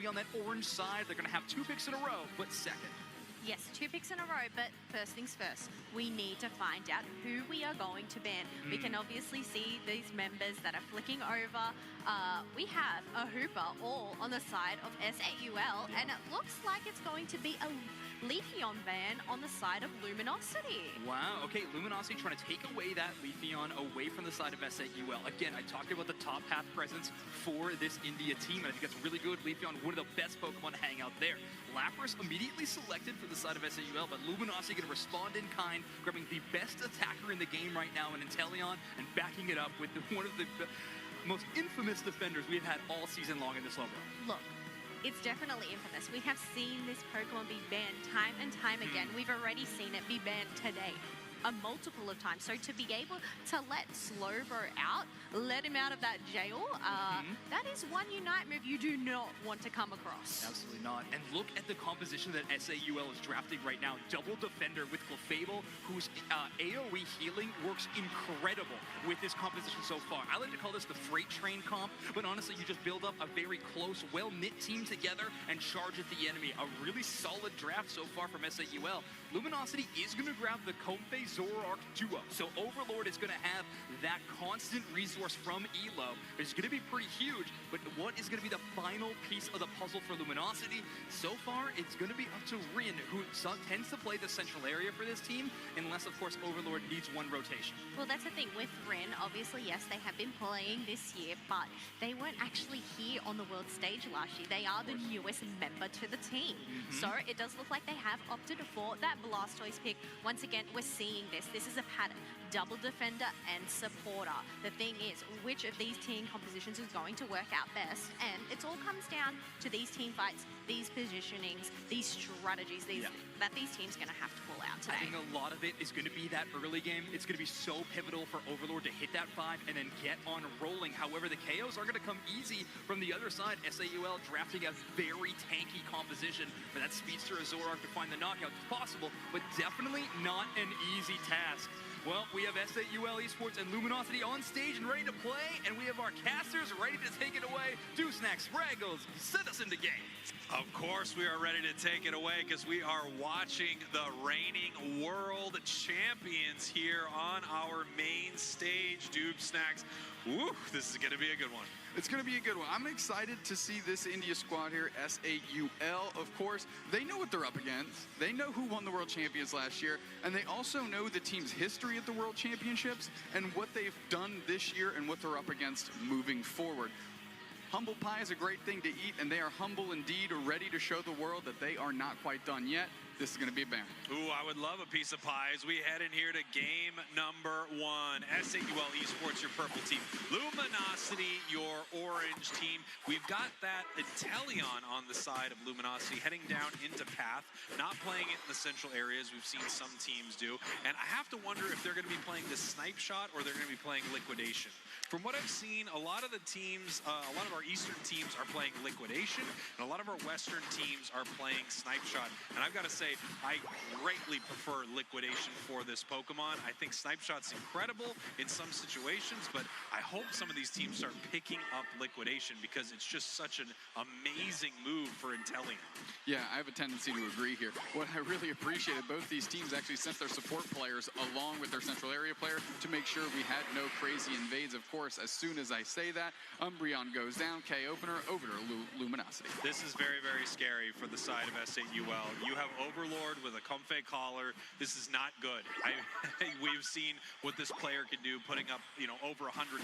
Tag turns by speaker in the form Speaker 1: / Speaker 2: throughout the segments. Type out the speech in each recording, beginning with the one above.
Speaker 1: be on that orange side. They're going to have 2 picks in a row, but second.
Speaker 2: Yes, 2 picks in a row, but first things first, we need to find out who we are going to ban. We can obviously see these members that are flicking over. We have a Hooper all on the side of S8UL, and it looks like it's going to be a Leafeon ban on the side of Luminosity.
Speaker 1: Wow, okay, Luminosity trying to take away that Leafeon away from the side of S8UL. Again, I talked about the top path presence for this India team, and I think that's really good. Leafeon, one of the best Pokemon to hang out there. Lapras immediately selected for the side of S8UL, but Luminosity going to respond in kind, grabbing the best attacker in the game right now in Inteleon, and backing it up with one of the most infamous defenders we've had all season long in this logo.
Speaker 2: Look, it's definitely infamous. We have seen this Pokemon be banned time and time again. We've already seen it be banned today a multiple of times. So to be able to let Slowbro out, let him out of that jail, that is one Unite move you do not want to come across.
Speaker 1: Absolutely not. And look at the composition that S8UL is drafting right now. Double defender with Clefable, whose AoE healing works incredible with this composition so far. I like to call this the freight train comp, but honestly, you just build up a very close, well-knit team together and charge at the enemy. A really solid draft so far from S8UL. Luminosity is going to grab the Comfey Zoroark duo. So Overlord is going to have that constant resource from Elo. It's going to be pretty huge, but what is going to be the final piece of the puzzle for Luminosity? So far, it's going to be up to Rin, who tends to play the central area for this team, unless, of course, Overlord needs one rotation.
Speaker 2: Well, that's the thing with Rin. Obviously, yes, they have been playing this year, but they weren't actually here on the world stage last year. They are the newest member to the team. So it does look like they have opted for that Blastoise pick. Once again, we're seeing this. This is a pattern. Double defender and supporter. The thing is, which of these team compositions is going to work out best? And it all comes down to these team fights, these positionings, these strategies that these teams going to have to pull out today.
Speaker 1: I think a lot of it is going to be that early game. It's going to be so pivotal for Overlord to hit that 5 and then get on rolling. However, the KOs are going to come easy from the other side. S8UL drafting a very tanky composition for that Speedster Zoroark to find the knockout if possible, but definitely not an easy task. Well, we have S8UL Esports and Luminosity on stage and ready to play, and we have our casters ready to take it away. Dewsnack, Spraggles, send us into game.
Speaker 3: Of course we are ready to take it away because we are watching the reigning world champions here on our main stage. Dewsnacks, woo, this is going to be a good one.
Speaker 4: It's going to be a good one. I'm excited to see this India squad here, S8UL, of course. They know what they're up against. They know who won the World Champions last year, and they also know the team's history at the World Championships and what they've done this year and what they're up against moving forward. Humble pie is a great thing to eat, and they are humble indeed, ready to show the world that they are not quite done yet. This is going to be a ban.
Speaker 3: Ooh, I would love a piece of pie as we head in here to game number 1. S8UL Esports, your purple team. Luminosity, your orange team. We've got that Inteleon on the side of Luminosity heading down into path, not playing it in the central areas. We've seen some teams do. And I have to wonder if they're going to be playing the snipe shot or they're going to be playing liquidation. From what I've seen, a lot of the teams, a lot of our Eastern teams are playing liquidation, and a lot of our Western teams are playing snipe shot. And I've got to say, I greatly prefer liquidation for this Pokemon. I think snipe shot's incredible in some situations, but I hope some of these teams start picking up liquidation because it's just such an amazing move for Inteleon.
Speaker 4: Yeah, I have a tendency to agree here. What I really appreciated, both these teams actually sent their support players along with their central area player to make sure we had no crazy invades. Of course, as soon as I say that, Umbreon goes down, K opener, over to Luminosity.
Speaker 3: This is very, very scary for the side of S8UL. You have Overlord with a Comfey collar. This is not good. We've seen what this player can do, putting up, over 100,000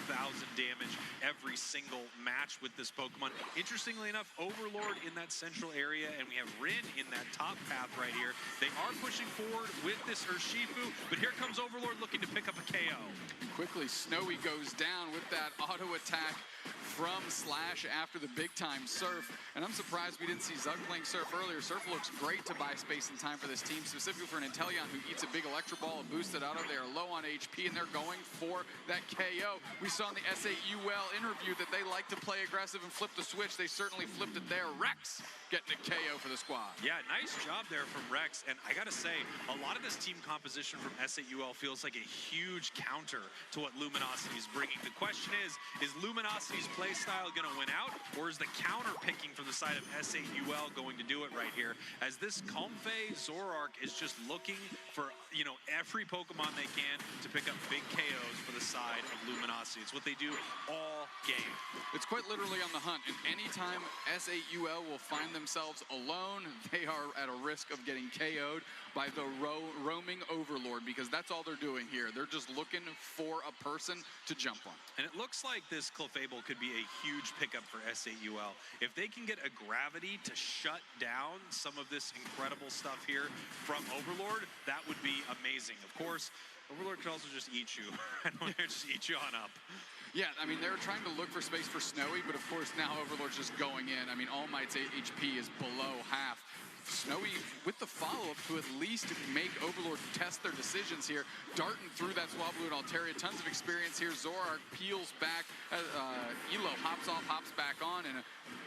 Speaker 3: damage every single match with this Pokemon. Interestingly enough, Overlord in that central area, and we have Rin in that top path right here. They are pushing forward with this Urshifu, but here comes Overlord looking to pick up a KO.
Speaker 4: Quickly, Snowy goes down with that auto attack from Slash after the big-time Surf. And I'm surprised we didn't see Zug playing Surf earlier. Surf looks great to buy space and time for this team, specifically for an Inteleon who eats a big Electro Ball, a boosted auto. They are low on HP, and they're going for that KO. We saw in the S8UL interview that they like to play aggressive and flip the switch. They certainly flipped it there. Rex getting a KO for the squad.
Speaker 3: Yeah, nice job there from Rex. And I got to say, a lot of this team composition from S8UL feels like a huge counter to what Luminosity is bringing. The question is Luminosity's play style going to win out, or is the counter picking from the side of S8UL going to do it right here? As this Comfey Zoroark is just looking for, you know, every Pokemon they can to pick up big KOs for the side of Luminosity. It's what they do all game.
Speaker 4: It's quite literally on the hunt, and anytime S8UL will find themselves alone, they are at a risk of getting KO'd by the roaming overlord, because that's all they're doing here. They're just looking for a person to jump on.
Speaker 3: And it looks like this Clefable could be a huge pickup for S8UL. If they can get a gravity to shut down some of this incredible stuff here from Overlord, that would be amazing. Of course, Overlord could also just eat you. I don't want to just eat you on up.
Speaker 4: Yeah, I mean, they were trying to look for space for Snowy, but of course now Overlord's just going in. I mean, All Might's HP is below half. Snowy with the follow-up to at least make Overlord test their decisions here. Darting through that Swablu and Altaria, tons of experience here. Zoroark peels back. Elo hops off, hops back on, and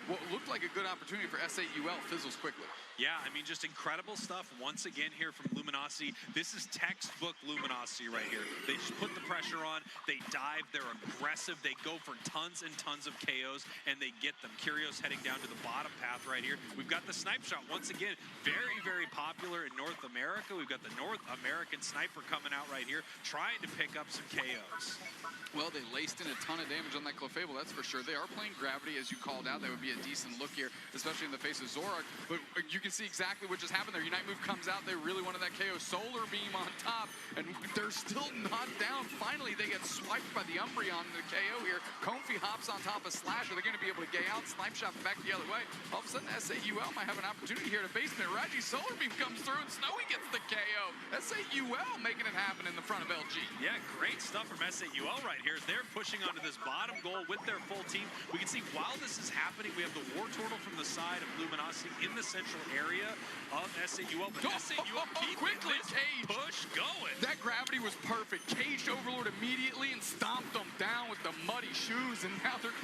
Speaker 4: what looked like a good opportunity for S8UL fizzles quickly.
Speaker 3: Yeah, I mean, just incredible stuff once again here from Luminosity. This is textbook Luminosity right here. They just put the pressure on, they dive, they're aggressive, they go for tons and tons of KOs, and they get them. Curios heading down to the bottom path right here. We've got the Snipe Shot once again, very, very popular in North America. We've got the North American Sniper coming out right here, trying to pick up some KOs.
Speaker 4: Well, they laced in a ton of damage on that Clefable, that's for sure. They are playing Gravity, as you called out. That would be a decent look here, especially in the face of Zoroark. But you can see exactly what just happened there. Unite Move comes out. They really wanted that KO. Solar Beam on top, and they're still not down. Finally, they get swiped by the Umbreon in the KO here. Comfey hops on top of Slasher. They're going to be able to gay out. Snipe Shot back the other way. All of a sudden, S8UL might have an opportunity here to basement. Raji Solar Beam comes through, and Snowy gets the KO. S8UL making it happen in the front of LG.
Speaker 3: Yeah, great stuff from S8UL right here. They're pushing onto this bottom goal with their full team. We can see while this is happening, we have the War Turtle from the side of Luminosity in the central area of S8UL. But S8UL keeping this push going.
Speaker 4: That gravity was perfect. Caged Overlord immediately and stomped them down with the muddy shoes. And now they're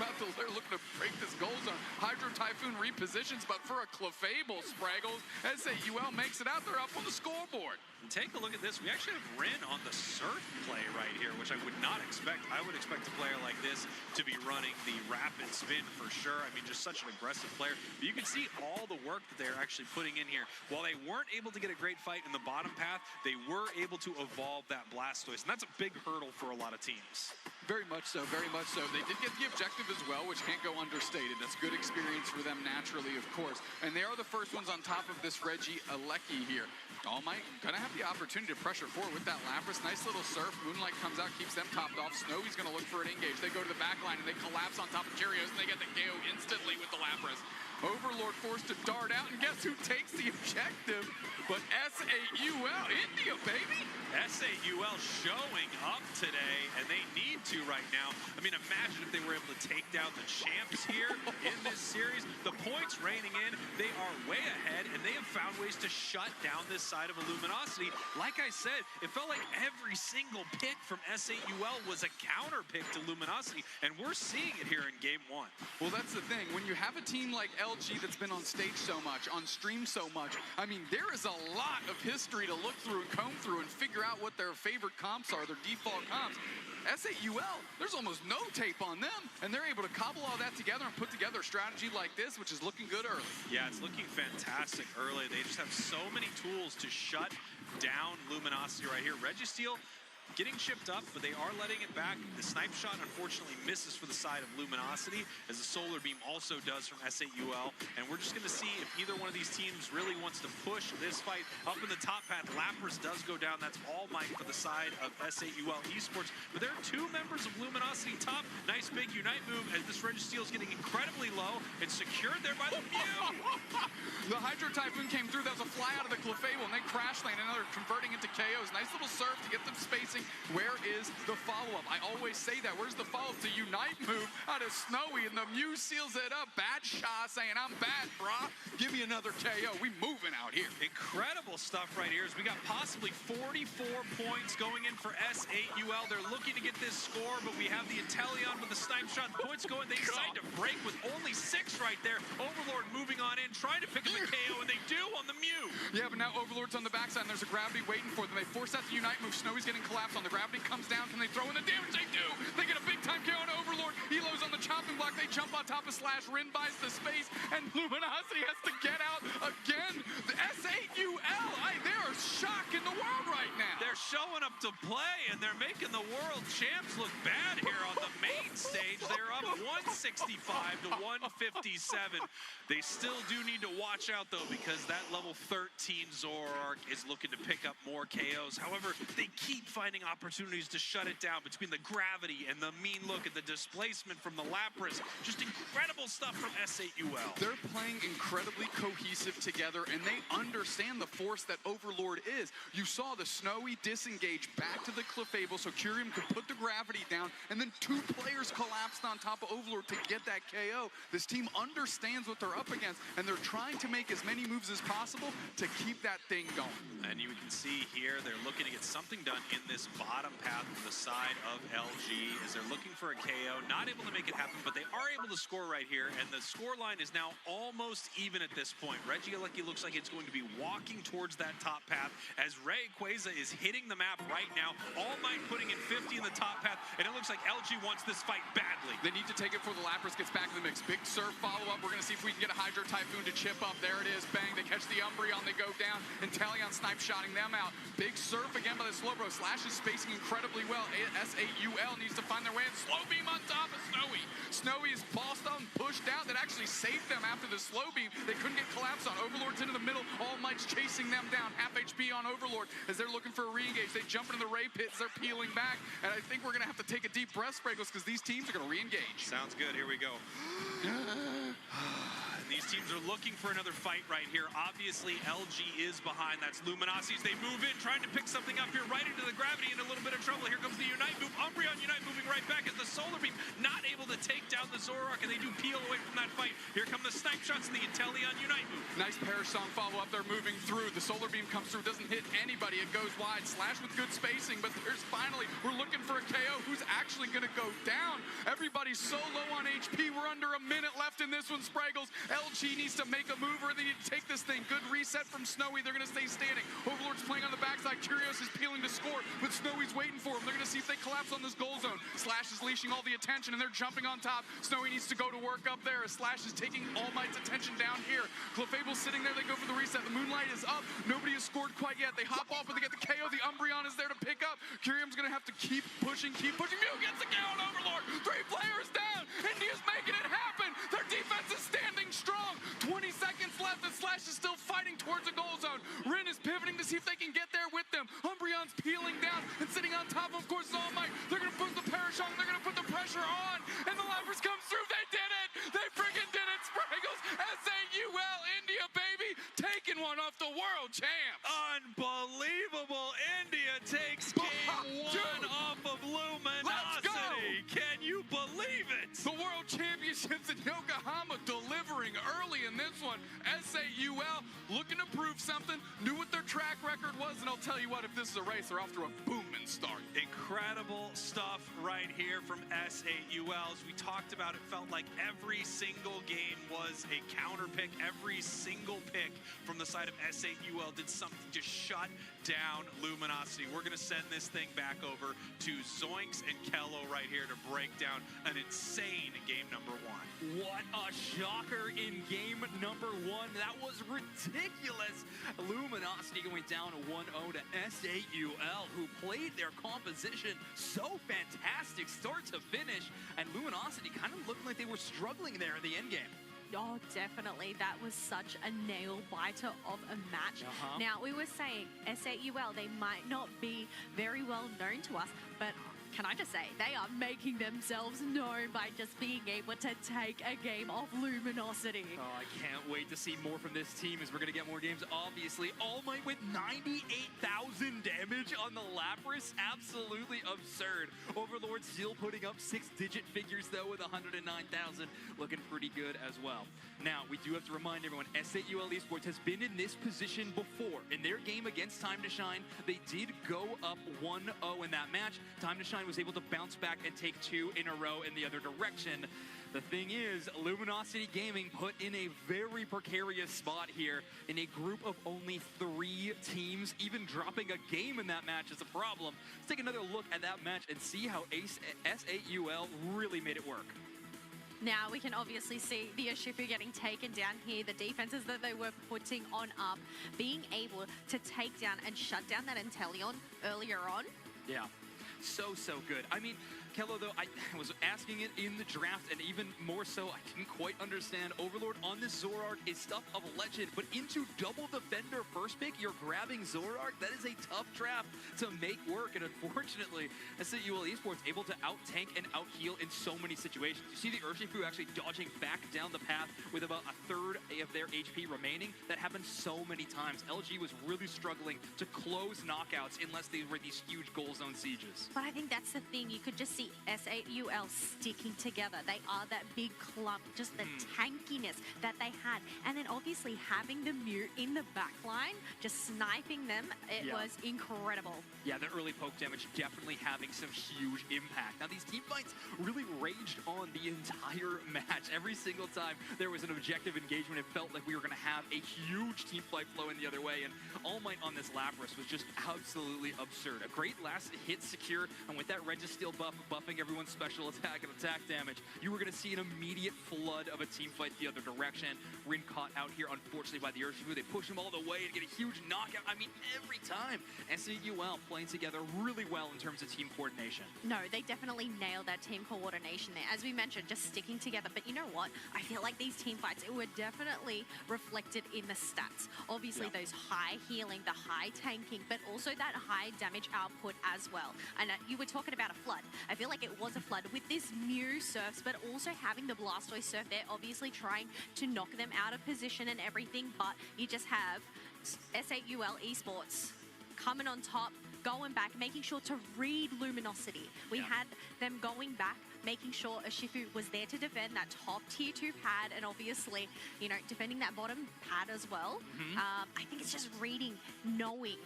Speaker 4: looking to break this goal zone. Hydro Typhoon repositions, but for a Clefable, Spraggles, S8UL makes it out. They're up on the scoreboard.
Speaker 3: And take a look at this. We actually have Rin on the Surf play right here, which I would not expect. I would expect a player like this to be running the Rapid Spin for sure. I mean, just such an aggressive player. But you can see all the work that they're actually putting in here. While they weren't able to get a great fight in the bottom path, they were able to evolve that Blastoise. And that's a big hurdle for a lot of teams.
Speaker 4: Very much so, very much so. They did get the objective as well, which can't go understated. That's good experience for them naturally, of course. And they are the first ones on top of this Reggie Alecki here. All Might gonna have the opportunity to pressure forward with that Lapras. Nice little surf. Moonlight comes out, keeps them topped off. Snowy's gonna look for an engage. They go to the back line and they collapse on top of Curios, and they get the KO instantly with the Lapras. Overlord forced to dart out, and guess who takes the objective? But S8UL, India, baby!
Speaker 3: S8UL showing up today, and they need to right now. I mean, imagine if they were able to take down the champs here in this series. The points raining in, they are way ahead, and they have found ways to shut down this side of Luminosity. Like I said, it felt like every single pick from S8UL was a counter pick to Luminosity, and we're seeing it here in Game 1.
Speaker 4: Well, that's the thing. When you have a team like LG that's been on stage so much, on stream so much, I mean, there is a lot of history to look through and comb through and figure out what their favorite comps are, their default comps. S8UL, there's almost no tape on them, and they're able to cobble all that together and put together a strategy like this, which is looking good early.
Speaker 3: Yeah, it's looking fantastic early. They just have so many tools to shut down Luminosity right here. Registeel getting chipped up, but they are letting it back. The Snipe Shot unfortunately misses for the side of Luminosity, as the Solar Beam also does from S8UL. And we're just going to see if either one of these teams really wants to push this fight up in the top path. Lapras does go down. That's All Might for the side of S8UL Esports. But there are two members of Luminosity top. Nice big Unite move as this Registeel is getting incredibly low and secured there by the Mew.
Speaker 4: The Hydro Typhoon came through. That was a fly out of the Clefable, and then Crash Lane, and they're converting into KOs. Nice little surf to get them spacing. Where is the follow-up? I always say that. Where's the follow-up? The Unite move out of Snowy, and the Mew seals it up. Bad shot saying, I'm bad, brah. Give me another KO. We moving out here.
Speaker 3: Incredible stuff right here as we got possibly 44 points going in for S8UL. They're looking to get this score, but we have the Inteleon with the Snipe Shot. The points going. They decide to break with only 6 right there. Overlord moving on in, trying to pick up the KO, and they do on the Mew.
Speaker 4: Yeah, but now Overlord's on the backside, and there's a gravity waiting for them. They force out the Unite move. Snowy's getting collapsed collapse on the gravity, comes down. Can they throw in the damage? They do. They get a big time KO on Overlord. Elo's on the chopping block. They jump on top of Slash. Rin buys the space, and Luminosity has to get out again. The S8UL, they are shocking the world right now.
Speaker 3: They're showing up to play, and they're making the world champs look bad here on the main stage. They're up 165 to 157. They still do need to watch out, though, because that level 13 Zoroark is looking to pick up more KOs. However, they keep finding opportunities to shut it down between the gravity and the mean look and the displacement from the Lapras. Just incredible stuff from S8UL.
Speaker 4: They're playing incredibly cohesive together, and they understand the force that Overlord is. You saw the Snowy disengage back to the Clefable so Curium could put the gravity down, and then two players collapsed on top of Overlord to get that KO. This team understands what they're up against, and they're trying to make as many moves as possible to keep that thing going.
Speaker 3: And you can see here they're looking to get something done in this bottom path from the side of LG as they're looking for a KO. Not able to make it happen, but they are able to score right here, and the score line is now almost even at this point. Regieleki looks like it's going to be walking towards that top path as Rayquaza is hitting the map right now. All Might putting in 50 in the top path, and it looks like LG wants this fight badly.
Speaker 4: They need to take it before the Lapras gets back in the mix. Big Surf follow-up. We're going to see if we can get a Hydro Typhoon to chip up. There it is. Bang. They catch the Umbreon. They go down. And Talion snipe shotting them out. Big Surf again by the Slowbro. Slash is spacing incredibly well. S8UL needs to find their way in. Slow Beam on top of Snowy. Snowy is bossed on, pushed out. That actually saved them after the Slow Beam. They couldn't get collapsed on. Overlord's into the middle. All Might's chasing them down. Half HP on Overlord as they're looking for a re-engage. They jump into the Ray pits. They're peeling back. And I think we're going to have to take a deep breath, Spraggles, because these teams are going to re-engage.
Speaker 3: Sounds good. Here we go. These teams are looking for another fight right here. Obviously, LG is behind. That's Luminosity. They move in, trying to pick something up here right into the gravity, in a little bit of trouble. Here comes the Unite move. Umbreon Unite moving right back as the Solar Beam not able to take down the Zoroark, and they do peel away from that fight. Here come the snipe shots and the Inteleon Unite move.
Speaker 4: Nice Perish Song follow-up. They're moving through. The Solar Beam comes through, doesn't hit anybody. It goes wide. Slash with good spacing, but there's finally, we're looking for a KO. Who's actually going to go down? Everybody's so low on HP. We're under a minute left in this one, Spraggles. LG needs to make a move, or they need to take this thing. Good reset from Snowy. They're going to stay standing. Overlord's playing on the backside. Curios is peeling to score, but Snowy's waiting for him. They're going to see if they collapse on this goal zone. Slash is leashing all the attention, and they're jumping on top. Snowy needs to go to work up there as Slash is taking All Might's attention down here. Clefable's sitting there. They go for the reset. The Moonlight is up. Nobody has scored quite yet. They hop off, but they get the KO. The Umbreon is there to pick up. Curium's going to have to keep pushing. Mew gets the KO on Overlord. 3 players down. India's making it happen. Their defense is standing strong. 20 seconds left, and Slash is still fighting towards the goal zone. Rin is pivoting to see if they can get there with them. Umbreon's peeling down and sitting on top, of course, is All Might. They're going to push the Perish on. They're going to put the pressure on, and the Lapras comes through. They did it. They freaking did it, Spraggles. S8UL India, baby, taking one off the world champ.
Speaker 3: Unbelievable. India takes game 1 off of Luminosity. Can you believe it?
Speaker 4: The World Championships in Yokohama delivering early in this one. S8UL looking to prove something, knew what their track record was, and I'll tell you what, if this is a race, they're off to a booming start.
Speaker 3: Incredible stuff right here from S8UL. As we talked about, it felt like every single game was a counter pick. Every single pick from the side of S8UL did something to shut down Luminosity. We're going to send this thing back over to Zoinks and Kello right here to break down an insane game number 1.
Speaker 1: What a shocker in game number 1. That was ridiculous. Luminosity going down 1-0 to S8UL, who played their composition so fantastic start to finish, and Luminosity kind of looked like they were struggling there in the end game.
Speaker 2: Oh, definitely. That was such a nail-biter of a match. Now, we were saying S8UL, they might not be very well known to us, but can I just say, they are making themselves known by just being able to take a game off Luminosity.
Speaker 1: Oh, I can't wait to see more from this team as we're going to get more games, obviously. All Might with 98,000 damage on the Lapras. Absolutely absurd. Overlord still putting up 6-digit figures, though, with 109,000. Looking pretty good as well. Now, we do have to remind everyone, S8UL Esports has been in this position before. In their game against Time to Shine, they did go up 1-0 in that match. Time to Shine was able to bounce back and take 2 in a row in the other direction. The thing is, Luminosity Gaming put in a very precarious spot here in a group of only 3 teams. Even dropping a game in that match is a problem. Let's take another look at that match and see how S8UL really made it work.
Speaker 2: Now we can obviously see the Urshifu getting taken down here, the defenses that they were putting on up, being able to take down and shut down that Inteleon earlier on.
Speaker 1: Yeah, so good. I mean, Kello, though, I was asking it in the draft, and even more so, I didn't quite understand. Overlord on this Zoroark is stuff of a legend, but into double defender first pick, you're grabbing Zoroark? That is a tough draft to make work, and unfortunately, S8UL Esports able to out-tank and out-heal in so many situations. You see the Urshifu actually dodging back down the path with about a third of their HP remaining. That happened so many times. LG was really struggling to close knockouts unless they were these huge goal zone sieges.
Speaker 2: But I think that's the thing. You could just see S8UL sticking together. They are that big clump, just the tankiness that they had. And then obviously having the Mew in the back line, just sniping them, it was incredible.
Speaker 1: Yeah, the early poke damage definitely having some huge impact. Now, these team fights really raged on the entire match. Every single time there was an objective engagement, it felt like we were going to have a huge team fight flowing the other way. And All Might on this Lapras was just absolutely absurd. A great last hit secure, and with that Registeel buff buffing everyone's special attack and attack damage, you were going to see an immediate flood of a team fight the other direction. Rin caught out here, unfortunately, by the Urshifu. They push him all the way and get a huge knockout. I mean, every time. S8UL playing together really well in terms of team coordination.
Speaker 2: No, they definitely nailed that team coordination there. As we mentioned, just sticking together. But you know what? I feel like these team fights, it were definitely reflected in the stats. Obviously, those high healing, the high tanking, but also that high damage output as well. And you were talking about a flood. I feel like it was a flood with this Mew surfs, but also having the Blastoise surf there, obviously trying to knock them out of position and everything. But you just have S8UL Esports coming on top, going back, making sure to read Luminosity. We had them going back, making sure Urshifu was there to defend that top tier 2 pad, and obviously, you know, defending that bottom pad as well. I think it's just reading, knowing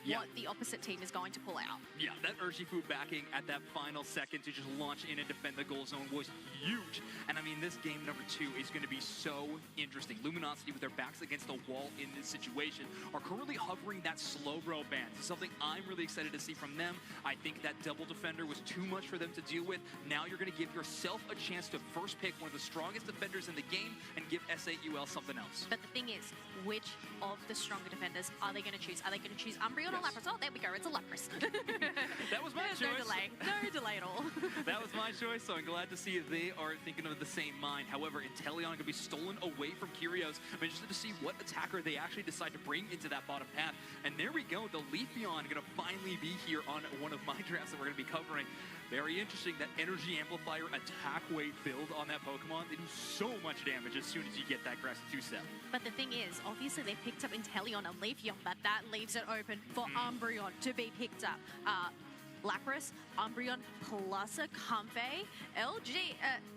Speaker 2: what the opposite team is going to pull out.
Speaker 1: Yeah, that Urshifu backing at that final second to just launch in and defend the goal zone was huge. And I mean, this game number 2 is going to be so interesting. Luminosity, with their backs against the wall in this situation, are currently hovering that slow bro band. It's something I'm really excited to see from them. I think that double defender was too much for them to deal with. Now you're going to give yourself a chance to first pick one of the strongest defenders in the game and give S8UL something else.
Speaker 2: But the thing is, which of the stronger defenders are they going to choose? Are they going to choose Umbreon or Lapras? Oh, there we go. It's a Lapras.
Speaker 1: That was my choice.
Speaker 2: No delay. No delay at all.
Speaker 1: That was my choice, so I'm glad to see they are thinking of the same mind. However, Inteleon could be stolen away from Curios. I'm interested to see what attacker they actually decide to bring into that bottom path. And there we go. The Leafeon going to finally be here on one of my drafts that we're going to be covering. Very interesting, that Energy Amplifier attack weight build on that Pokemon. They do so much damage as soon as you get that grassy 2-step.
Speaker 2: But the thing is, obviously they picked up Inteleon and Leafeon, but that leaves it open for Umbreon to be picked up. Lapras, Umbreon, plus a Comfey. LG,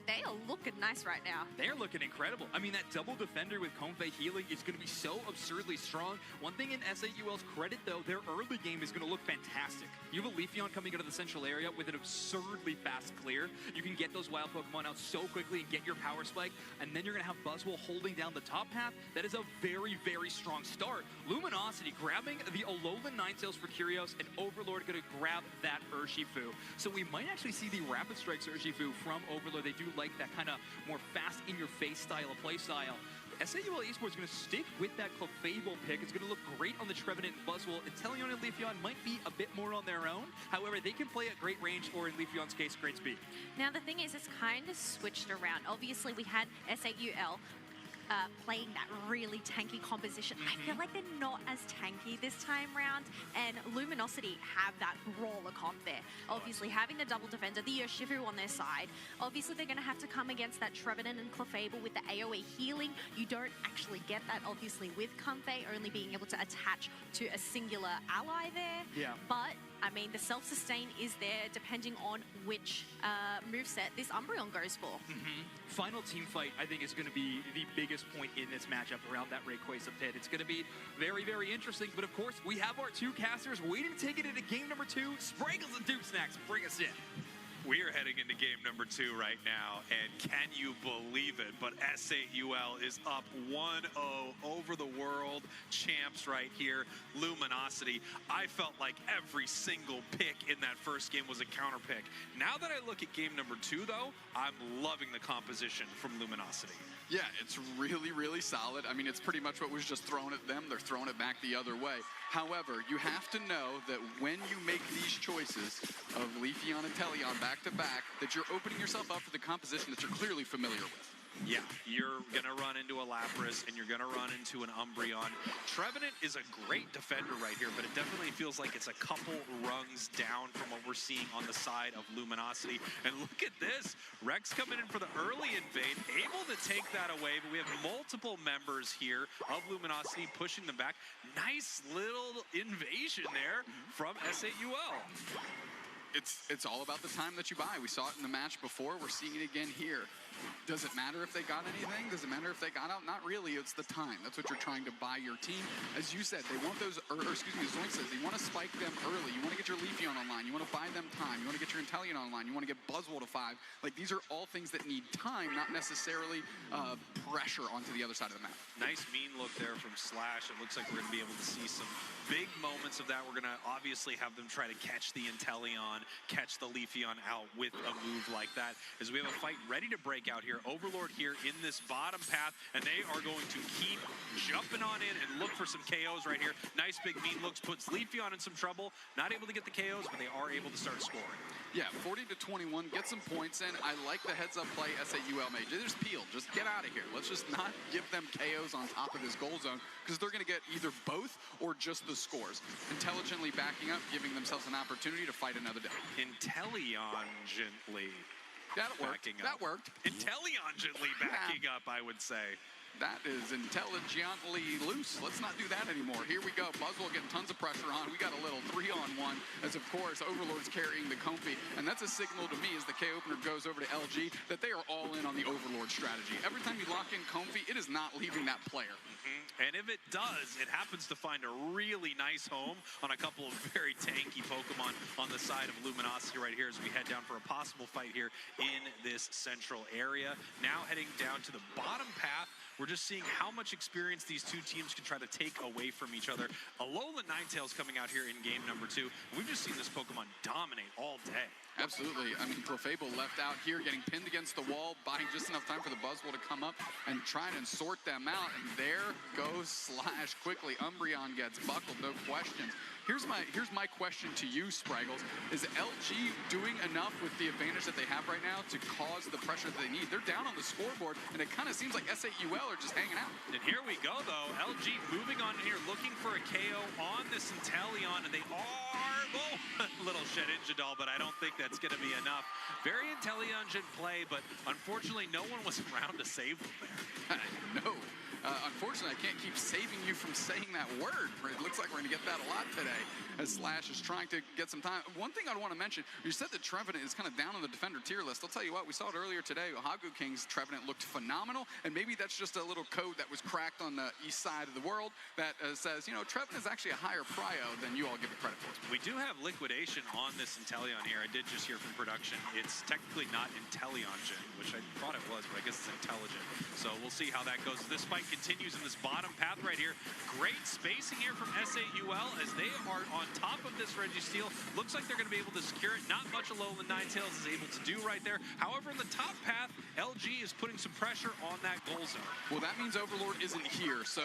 Speaker 2: they are looking nice right now.
Speaker 1: They're looking incredible. I mean, that double defender with Comfey healing is going to be so absurdly strong. One thing in S8UL's credit, though, their early game is going to look fantastic. You have a Leafeon coming out of the central area with an absurdly fast clear. You can get those wild Pokemon out so quickly and get your power spike, and then you're going to have Buzzwole holding down the top path. That is a very, very strong start. Luminosity grabbing the Alolan Ninetales for Curios, and Overlord going to grab that Urshifu. So we might actually see the Rapid Strikes Urshifu from Overlord. They do like that kind of more fast in-your-face style of play style. S8UL Esports is going to stick with that Clefable pick. It's going to look great on the Trevenant and Buzzwole. Inteleon and Leafeon might be a bit more on their own. However, they can play at great range, or in Leafeon's case, great speed.
Speaker 2: Now, the thing is, it's kind of switched around. Obviously, we had S8UL playing that really tanky composition. I feel like they're not as tanky this time round, and Luminosity have that brawler comp there. Obviously, having the double defender, the Urshifu on their side, obviously they're going to have to come against that Trevenant and Clefable with the AoE healing. You don't actually get that, obviously, with Comfey only being able to attach to a singular ally there.
Speaker 1: Yeah.
Speaker 2: But I mean, the self-sustain is there depending on which moveset this Umbreon goes for.
Speaker 1: Final team fight, I think, is going to be the biggest point in this matchup around that Rayquaza pit. It's going to be very, very interesting. But of course, we have our 2 casters waiting to take it into game number 2. Sprinkles and Duke Snacks, bring us in.
Speaker 3: We are heading into game number 2 right now, and can you believe it? But S8UL is up 1-0 over the world champs right here, Luminosity. I felt like every single pick in that first game was a counter pick. Now that I look at game number 2, though, I'm loving the composition from Luminosity.
Speaker 4: Yeah, it's really, really solid. I mean, it's pretty much what was just thrown at them. They're throwing it back the other way. However, you have to know that when you make these choices of Leafeon and Teleon back-to-back, that you're opening yourself up for the composition that you're clearly familiar with.
Speaker 3: Yeah, you're going to run into a Lapras, and you're going to run into an Umbreon. Trevenant is a great defender right here, but it definitely feels like it's a couple rungs down from what we're seeing on the side of Luminosity. And look at this. Rex coming in for the early invade, able to take that away, but we have multiple members here of Luminosity pushing them back. Nice little invasion there from S8UL.
Speaker 4: It's all about the time that you buy. We saw it in the match before. We're seeing it again here. Does it matter if they got anything? Does it matter if they got out? Not really. It's the time. That's what you're trying to buy your team. As you said, they want those, Zoink says, you want to spike them early. You want to get your Leafeon online. You want to buy them time. You want to get your Inteleon online. You want to get Buzzwole to 5. Like, these are all things that need time, not necessarily pressure onto the other side of the map.
Speaker 3: Nice mean look there from Slash. It looks like we're going to be able to see some big moments of that. We're going to obviously have them try to catch the Inteleon, catch the Leafeon out with a move like that, as we have a fight ready to break out here. Overlord here in this bottom path, and they are going to keep jumping on in and look for some KOs right here. Nice big mean looks, puts Leafeon in some trouble. Not able to get the KOs, but they are able to start scoring.
Speaker 4: Yeah, 40-21, get some points in. I like the heads-up play S8UL made. Just peel, just get out of here. Let's just not give them KOs on top of this goal zone, because they're going to get either both or just the scores. Intelligently backing up, giving themselves an opportunity to fight another day.
Speaker 3: Inteleon gently.
Speaker 4: That worked. That worked.
Speaker 3: Intelligently backing up, I would say.
Speaker 4: That is intelligently loose. Let's not do that anymore. Here we go. Buzzwole getting tons of pressure on. We got a little 3-on-1 as, of course, Overlord's carrying the Comfy. And that's a signal to me as the K-Opener goes over to LG that they are all in on the Overlord strategy. Every time you lock in Comfy, it is not leaving that player.
Speaker 3: And if it does, it happens to find a really nice home on a couple of very tanky Pokemon on the side of Luminosity right here as we head down for a possible fight here in this central area. Now heading down to the bottom path. We're just seeing how much experience these two teams can try to take away from each other. Alolan Ninetales coming out here in game number 2. We've just seen this Pokemon dominate all day.
Speaker 4: Absolutely. I mean, Clefable left out here, getting pinned against the wall, buying just enough time for the Buzzwole to come up and try and sort them out. And there goes Slash quickly. Umbreon gets buckled, no questions. Here's my question to you, Spraggles. Is LG doing enough with the advantage that they have right now to cause the pressure that they need? They're down on the scoreboard, and it kind of seems like S8UL are just hanging out.
Speaker 3: And here we go, though. LG moving on here, looking for a KO on this Inteleon, and they are, a little Shedinjadal, but I don't think that's going to be enough. Very intelligent play, but unfortunately, no one was around to save them there.
Speaker 4: No. Unfortunately, I can't keep saving you from saying that word. It looks like we're going to get that a lot today as Slash is trying to get some time. One thing I want to mention, you said that Trevenant is kind of down on the defender tier list. I'll tell you what, we saw it earlier today. Hagu King's Trevenant looked phenomenal, and maybe that's just a little code that was cracked on the east side of the world that says, you know, Trevenant is actually a higher prio than you all give it credit for.
Speaker 3: We do have liquidation on this Inteleon here. I did just hear from production. It's technically not Inteleon Gen, which I thought it was, but I guess it's intelligent. So we'll see how that goes. This fight continues in this bottom path right here. Great spacing here from S8UL as they are on top of this Registeel. Looks like they're going to be able to secure it. Not much Alolan Ninetales is able to do right there. However, in the top path, LG is putting some pressure on that goal zone.
Speaker 4: Well, that means Overlord isn't here, so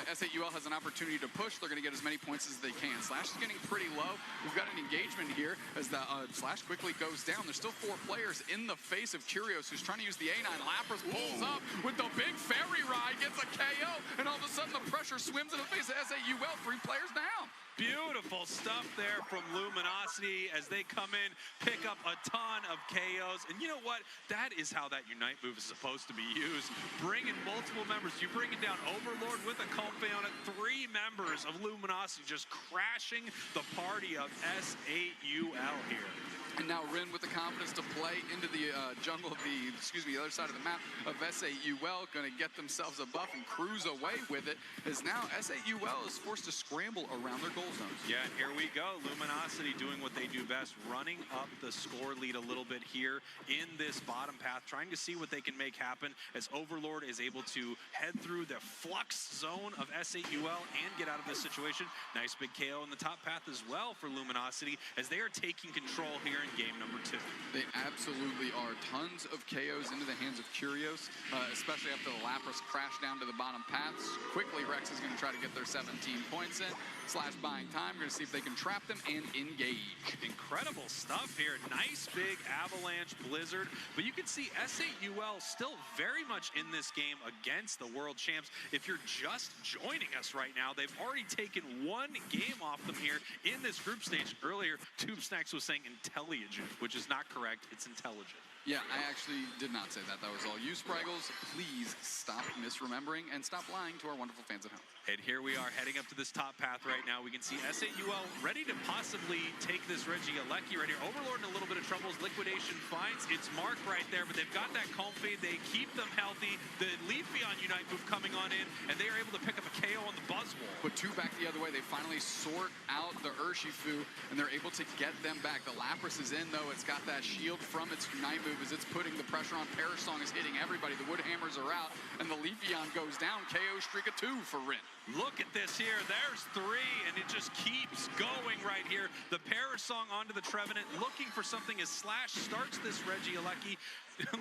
Speaker 4: S8UL has an opportunity to push. They're going to get as many points as they can. Slash is getting pretty low. We've got an engagement here as the Slash quickly goes down. There's still 4 players in the face of Curios, who's trying to use the A9. Lapras pulls up with the big fairy ride, gets a KO, and all of a sudden the pressure swims in the face of S8UL. 3 players down.
Speaker 3: Beautiful stuff there from Luminosity as they come in, pick up a ton of KOs. And you know what? That is how that Unite move is supposed to be used. Bring in multiple members. You bring it down Overlord with a Comfey on it. 3 members of Luminosity just crashing the party of S8UL here.
Speaker 4: And now Rin with the confidence to play into the jungle of the other side of the map of S8UL, going to get themselves a buff and cruise away with it, as now S8UL is forced to scramble around their goal goal zones.
Speaker 3: Yeah, and here we go. Luminosity doing what they do best, running up the score lead a little bit here in this bottom path, trying to see what they can make happen as Overlord is able to head through the flux zone of S8UL and get out of this situation. Nice big KO in the top path as well for Luminosity as they are taking control here in game number 2.
Speaker 4: They absolutely are. Tons of KOs into the hands of Curios, especially after the Lapras crash down to the bottom paths. Quickly, Rex is going to try to get their 17 points in. Slash buying time. We're going to see if they can trap them and engage.
Speaker 3: Incredible stuff here. Nice big avalanche blizzard. But you can see S8UL still very much in this game against the world champs. If you're just joining us right now, they've already taken one game off them here in this group stage. Earlier, Tube Snacks was saying intelligent, which is not correct. It's intelligent.
Speaker 4: Yeah, I actually did not say that. That was all you, Spraggles. Please stop misremembering and stop lying to our wonderful fans at home.
Speaker 3: And here we are heading up to this top path right now. We can see S8UL ready to possibly take this Regieleki right here. Overlord in a little bit of trouble. Liquidation finds its mark right there, but they've got that Comfy. They keep them healthy. The Leafeon Unite move coming on in, and they are able to pick up a KO on the Buzzwole.
Speaker 4: Put two back the other way. They finally sort out the Urshifu, and they're able to get them back. The Lapras is in, though. It's got that shield from its Unite move as it's putting the pressure on. Parasong is hitting everybody. The Woodhammers are out, and the Leafeon goes down. KO streak of 2 for Rin.
Speaker 3: Look at this here. There's 3, and it just keeps going right here. The Parasong onto the Trevenant, looking for something as Slash starts this Regieleki.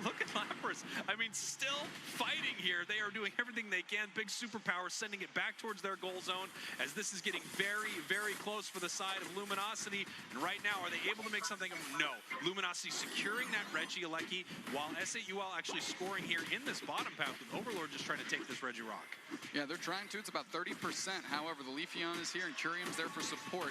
Speaker 3: Look at Lapras. I mean, still fighting here. They are doing everything they can. Big superpower, sending it back towards their goal zone as this is getting very, very close for the side of Luminosity. And right now, are they able to make something? No. Luminosity securing that Regieleki while S8UL actually scoring here in this bottom path with Overlord just trying to take this Regirock.
Speaker 4: Yeah, they're trying to. It's about 30%. However, the Leafeon is here and Curium's there for support.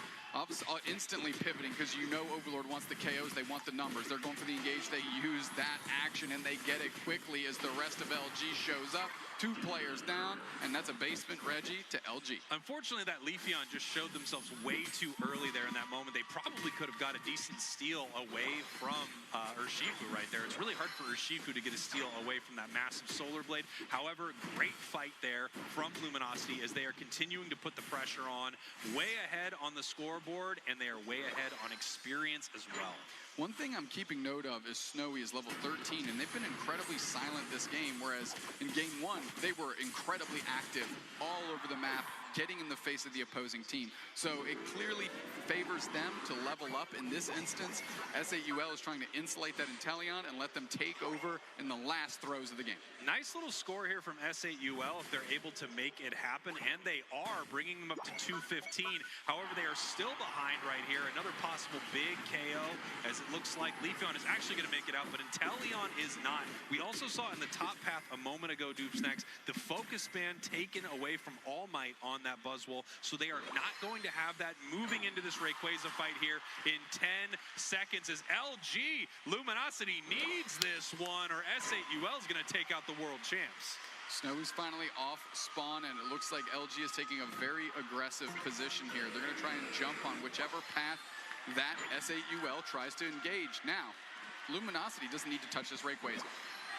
Speaker 4: Instantly pivoting because you know Overlord wants the KOs. They want the numbers. They're going for the engage. They use that action and they get it quickly as the rest of LG shows up. 2 players down, and that's a basement Regi to LG.
Speaker 3: Unfortunately, that Leafeon just showed themselves way too early there in that moment. They probably could have got a decent steal away from Urshifu right there. It's really hard for Urshifu to get a steal away from that massive Solar Blade. However, great fight there from Luminosity as they are continuing to put the pressure on. Way ahead on the scoreboard, and they are way ahead on experience as well.
Speaker 4: One thing I'm keeping note of is Snowy is level 13, and they've been incredibly silent this game, whereas in game 1, they were incredibly active all over the map, getting in the face of the opposing team. So it clearly favors them to level up in this instance. S8UL is trying to insulate that Inteleon and let them take over in the last throws of the game.
Speaker 3: Nice little score here from S8UL if they're able to make it happen, and they are bringing them up to 215. However, they are still behind right here. Another possible big KO as it looks like Leafeon is actually going to make it out, but Inteleon is not. We also saw in the top path a moment ago, Dupe Snacks, the focus band taken away from All Might on that Buzzwole, so they are not going to have that moving into this Rayquaza fight here in 10 seconds as LG Luminosity needs this one, or S8UL is going to take out the world champs.
Speaker 4: Snowy's finally off spawn, and it looks like LG is taking a very aggressive position here. They're going to try and jump on whichever path that S8UL tries to engage. Now, Luminosity doesn't need to touch this Rayquaza.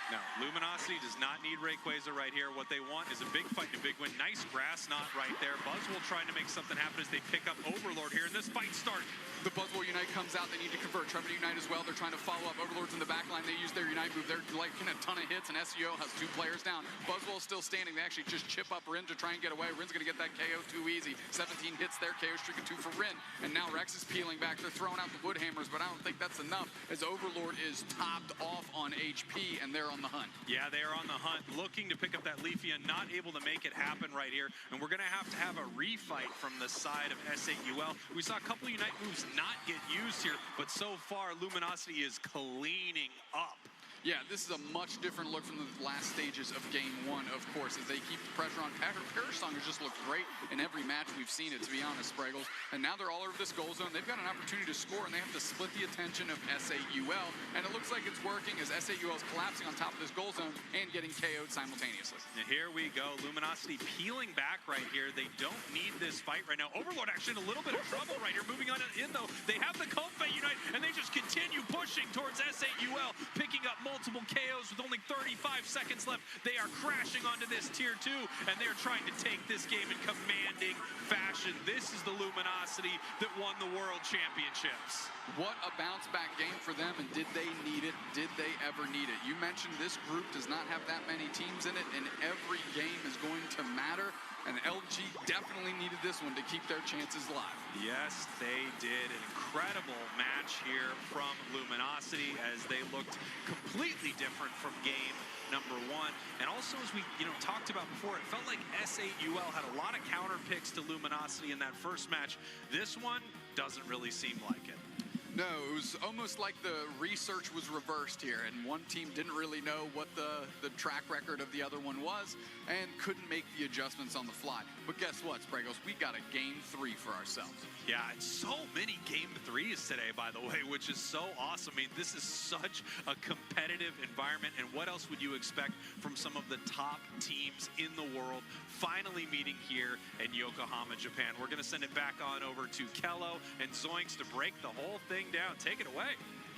Speaker 3: Now, Luminosity does not need Rayquaza right here. What they want is a big fight and a big win. Nice grass knot right there. Buzzwole trying to make something happen as they pick up Overlord here, and this fight starts.
Speaker 4: The Buzzwole Unite comes out. They need to convert. Trevor Unite as well. They're trying to follow up. Overlord's in the back line. They use their Unite move. They're like getting a ton of hits, and SEO has 2 players down. Buzzwole's still standing. They actually just chip up Rin to try and get away. Rin's going to get that KO too easy. 17 hits there. KO streak of 2 for Rin. And now Rex is peeling back. They're throwing out the Woodhammers, but I don't think that's enough as Overlord is topped off on HP, and they're on the hunt.
Speaker 3: Yeah, they are on the hunt, looking to pick up that Leafeon, not able to make it happen right here. And we're going to have a refight from the side of S8UL. We saw a couple of Unite moves not get used here, but so far Luminosity is cleaning up.
Speaker 4: Yeah, this is a much different look from the last stages of game 1, of course, as they keep the pressure on. Parasong has just looked great in every match we've seen it, to be honest, Spraggles. And now they're all over this goal zone. They've got an opportunity to score, and they have to split the attention of S8UL. And it looks like it's working as S8UL is collapsing on top of this goal zone and getting KO'd simultaneously.
Speaker 3: Now here we go. Luminosity peeling back right here. They don't need this fight right now. Overlord actually in a little bit of trouble right here. Moving on in, though. They have the Comfey Unite, and they just continue pushing towards S8UL, picking up multiple multiple KOs with only 35 seconds left. They are crashing onto this tier 2, and they're trying to take this game in commanding fashion. This is the Luminosity that won the World Championships.
Speaker 4: What a bounce back game for them, and did they need it? Did they ever need it? You mentioned this group does not have that many teams in it, and every game is going to matter, and LG definitely needed this one to keep their chances alive.
Speaker 3: Yes, they did. An incredible match here from Luminosity as they looked completely different from game number 1. And also, as we talked about before, it felt like S8UL had a lot of counter picks to Luminosity in that first match. This one doesn't really seem like it.
Speaker 4: No, it was almost like the research was reversed here, and one team didn't really know what the track record of the other one was and couldn't make the adjustments on the fly. But guess what, Spragos? We got a game 3 for ourselves.
Speaker 3: Yeah, it's so many game 3s today, by the way, which is so awesome. I mean, this is such a competitive environment, and what else would you expect from some of the top teams in the world finally meeting here in Yokohama, Japan? We're going to send it back on over to Kello and Zoinks to break the whole thing down. Take it away.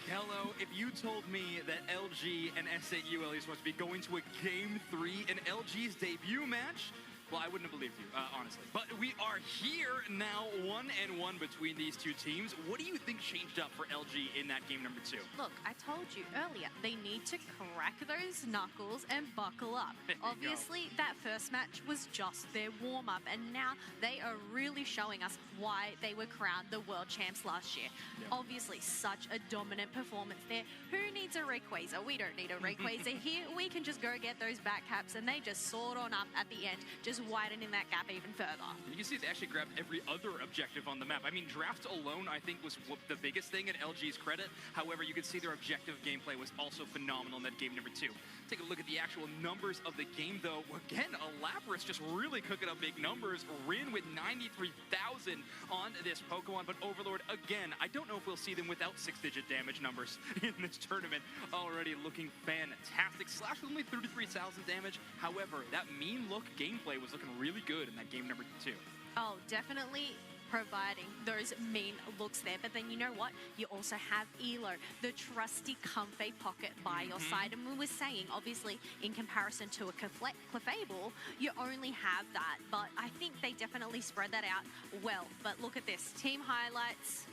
Speaker 1: Kello, if you told me that LG and S8UL is supposed to be going to a Game 3 in LG's debut match, well, I wouldn't have believed you, honestly. But we are here now, 1-1 between these two teams. What do you think changed up for LG in that game number 2?
Speaker 2: Look, I told you earlier, they need to crack those knuckles and buckle up. Obviously, that first match was just their warm-up, and now they are really showing us why they were crowned the world champs last year.
Speaker 1: Yep.
Speaker 2: Obviously, such a dominant performance there. Who needs a Rayquaza? We don't need a Rayquaza here. We can just go get those back caps, and they just soared on up at the end, just widening that gap even further.
Speaker 1: You can see they actually grabbed every other objective on the map. I mean, draft alone, I think, was the biggest thing in LG's credit. However, you can see their objective gameplay was also phenomenal in that game number 2. Take a look at the actual numbers of the game, though. Again, Lapras just really cooking up big numbers. Rin with 93,000 on this Pokemon, but Overlord, again, I don't know if we'll see them without 6-digit damage numbers in this tournament. Already looking fantastic. Slash with only 33,000 damage. However, that mean look gameplay was looking really good in that game number 2.
Speaker 2: Oh, definitely providing those mean looks there. But then you know what? You also have Elo, the trusty Comfey pocket by your side. And we were saying, obviously, in comparison to a Clefable, you only have that. But I think they definitely spread that out well. But look at this. Team highlights.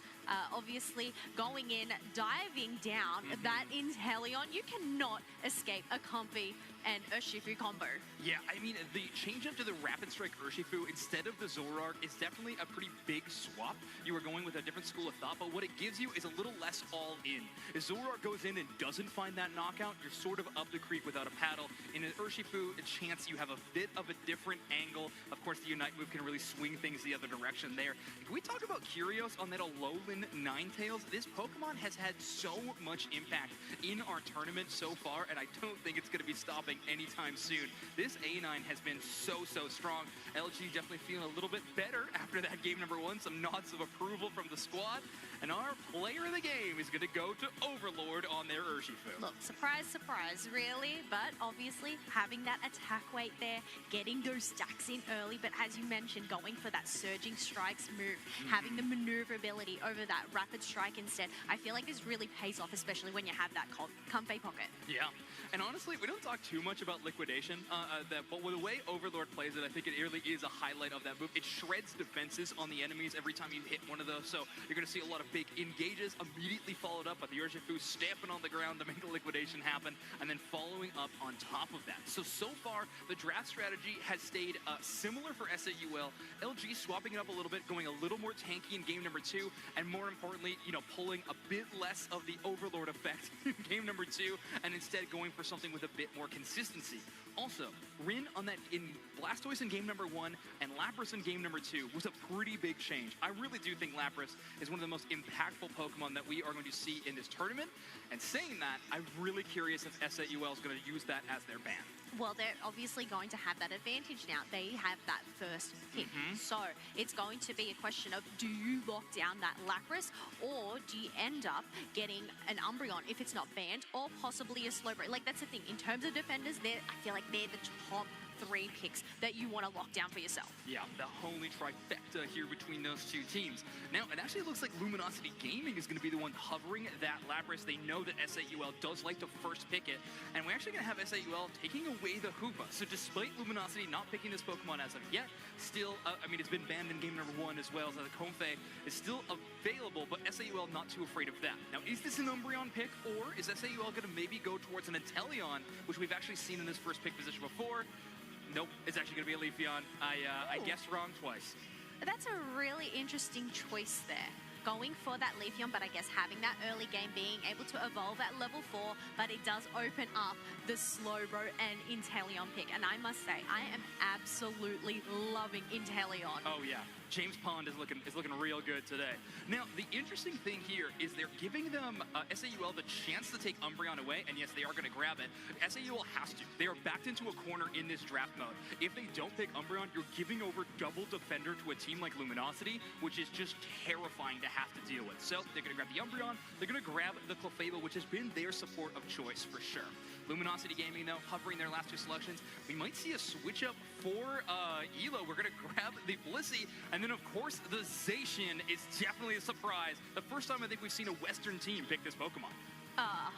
Speaker 2: Obviously, going in, diving down, that Inteleon, you cannot escape a Comfey and Urshifu combo.
Speaker 1: Yeah, I mean, the change up to the Rapid Strike Urshifu instead of the Zoroark is definitely a pretty big swap. You are going with a different school of thought, but what it gives you is a little less all-in. If Zoroark goes in and doesn't find that knockout, you're sort of up the creek without a paddle. In an Urshifu, a chance you have a bit of a different angle. Of course, the Unite move can really swing things the other direction there. Can we talk about Curios on that Alolan Ninetales? This Pokemon has had so much impact in our tournament so far, and I don't think it's going to be stopping anytime soon. This A9 has been so strong. LG definitely feeling a little bit better after that game number 1. Some nods of approval from the squad. And our player of the game is going to go to Overlord on their Urshifu.
Speaker 2: Look, surprise, surprise, really. But obviously, having that attack weight there, getting those stacks in early. But as you mentioned, going for that surging strikes move, having the maneuverability over that rapid strike instead, I feel like this really pays off, especially when you have that Comfey pocket.
Speaker 1: Yeah. And honestly, we don't talk too much about liquidation, but with the way Overlord plays it, I think it really is a highlight of that move. It shreds defenses on the enemies every time you hit one of those, so you're going to see a lot of big engages immediately followed up by the Urshifu stamping on the ground to make the liquidation happen, and then following up on top of that. So far, the draft strategy has stayed similar for S8UL. LG swapping it up a little bit, going a little more tanky in game number 2, and more importantly, pulling a bit less of the Overlord effect in game number 2, and instead going for something with a bit more consistency. Also, Rin on that in Blastoise in game number 1 and Lapras in game number 2 was a pretty big change. I really do think Lapras is one of the most impactful Pokemon that we are going to see in this tournament. And saying that, I'm really curious if S8UL is going to use that as their ban.
Speaker 2: Well, they're obviously going to have that advantage now. They have that first pick. So it's going to be a question of, do you lock down that Lapras, or do you end up getting an Umbreon if it's not banned, or possibly a Slowbro? Like, that's the thing. In terms of defenders, I feel like they're the top 3 picks that you want to lock down for yourself.
Speaker 1: Yeah, the holy trifecta here between those two teams. Now, it actually looks like Luminosity Gaming is going to be the one hovering that Lapras. They know that S8UL does like to first pick it, and we're actually going to have S8UL taking away the Hoopa. So despite Luminosity not picking this Pokemon as of yet, still, I mean, it's been banned in game number 1 as well, so the Comfey is still available, but S8UL not too afraid of that. Now, is this an Umbreon pick, or is S8UL going to maybe go towards an Inteleon, which we've actually seen in this first pick position before? Nope, it's actually going to be a Leafeon. I guessed wrong twice.
Speaker 2: That's a really interesting choice there. Going for that Leafeon, but I guess having that early game, being able to evolve at level 4, but it does open up the Slowbro and Inteleon pick. And I must say, I am absolutely loving Inteleon.
Speaker 1: Oh yeah, James Pond is looking real good today. Now, the interesting thing here is they're giving them S8UL the chance to take Umbreon away, and yes, they are going to grab it. S8UL has to. They are backed into a corner in this draft mode. If they don't pick Umbreon, you're giving over double defender to a team like Luminosity, which is just terrifying to have to deal with. So they're going to grab the Umbreon, they're going to grab the Clefable, which has been their support of choice for sure. Luminosity Gaming, though, hovering their last 2 selections. We might see a switch up for Elo. We're going to grab the Blissey, and then, of course, the Zacian is definitely a surprise. The first time I think we've seen a Western team pick this Pokemon.